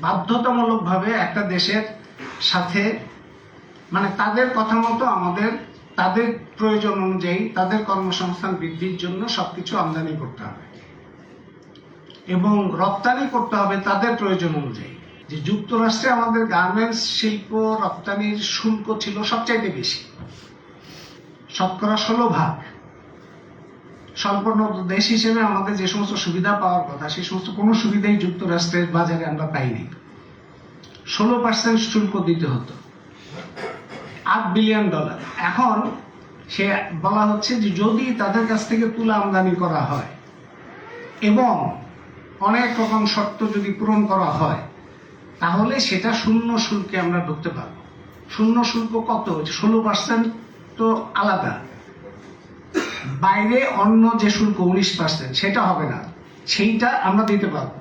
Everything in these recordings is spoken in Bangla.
বাধ্যতামূলকভাবে একটা দেশের সাথে মানে তাদের কথা মতো আমাদের তাদের প্রয়োজন অনুযায়ী তাদের কর্মসংস্থান বৃদ্ধির জন্য সবকিছু আমদানি করতে হবে এবং রপ্তানি করতে হবে তাদের প্রয়োজন অনুযায়ী। যে যুক্তরাষ্ট্রে আমাদের গার্মেন্টস শিল্প রপ্তানির শুল্ক ছিল সবচাইতে বেশি, শতকরা 16%। স্বল্পোন্নত দেশ হিসেবে আমাদের যে সমস্ত সুবিধা পাওয়ার কথা সেই সমস্ত কোনো সুবিধাই যুক্তরাষ্ট্রের বাজারে আমরা পাইনি। 16% শুল্ক দিতে হতো, $8 বিলিয়ন। এখন সে বলা হচ্ছে যে যদি তাদের কাছ থেকে তুলা আমদানি করা হয় এবং অনেক রকম শর্ত যদি পূরণ করা হয় তাহলে সেটা শূন্য শুল্কে আমরা ঢুকতে পারবো। শূন্য শুল্ক কত? 16% তো আলাদা, বাইরে অন্য যে শুল্ক 19% সেটা হবে না, সেইটা আমরা দিতে পারবো।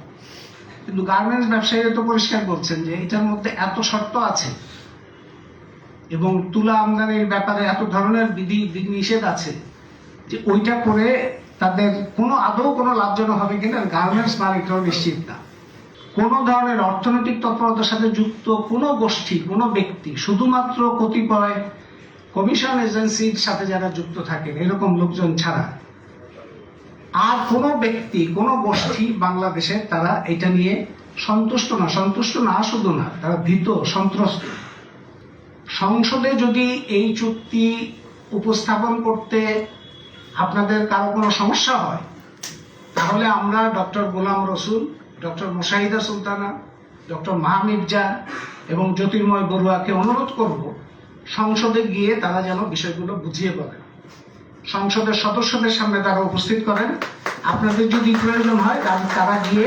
কিন্তু গার্মেন্টস ব্যবসায়ীরা তো পরিষ্কার বলছেন যে এটার মধ্যে এত শর্ত আছে এবং তুলা আমদানির ব্যাপারে এত ধরনের বিধি নিষেধ আছে যে ওইটা করে তাদের আদৌ কোনো লাভজনক হবে কিনা গার্মেন্টস মালিকরাও নিশ্চিত না। কোনো ধরনের অর্থনৈতিক তৎপরতার সাথে যুক্ত কোনো গোষ্ঠী, কোনো ব্যক্তি, শুধুমাত্র কতিপয় কমিশন এজেন্সির সাথে যারা যুক্ত থাকেন এরকম লোকজন ছাড়া আর কোনো ব্যক্তি, কোনো গোষ্ঠী বাংলাদেশে তারা এটা নিয়ে সন্তুষ্ট না, শুধু না, তারা ভীত, সন্ত্রস্ত। সংসদে যদি এই চুক্তি উপস্থাপন করতে আপনাদের কারো কোনো সমস্যা হয় তাহলে আমরা ডক্টর গোলাম রসুল, ডক্টর মুশাহিদা সুলতানা, ডক্টর মাহমির্জা এবং জ্যোতির্ময় বড়ুয়াকে অনুরোধ করব সংসদে গিয়ে তারা যেন বিষয়গুলো বুঝিয়ে বলেন, সংসদের সদস্যদের সামনে তারা উপস্থিত করেন। আপনাদের যদি প্রয়োজন হয় তারা গিয়ে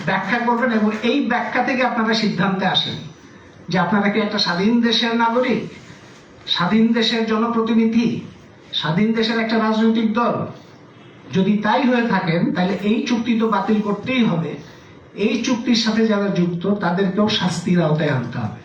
ব্যাখ্যা করবেন এবং এই ব্যাখ্যা থেকে আপনারা সিদ্ধান্তে আসেন যে আপনারা কি একটা স্বাধীন দেশের নাগরিক, স্বাধীন দেশের জনপ্রতিনিধি, স্বাধীন দেশের একটা রাজনৈতিক দল। যদি তাই হয়ে থাকেন তাহলে এই চুক্তি তো বাতিল করতেই হবে, এই চুক্তির সাথে যারা যুক্ত তাদেরকেও শাস্তির আওতায় আনতে হবে।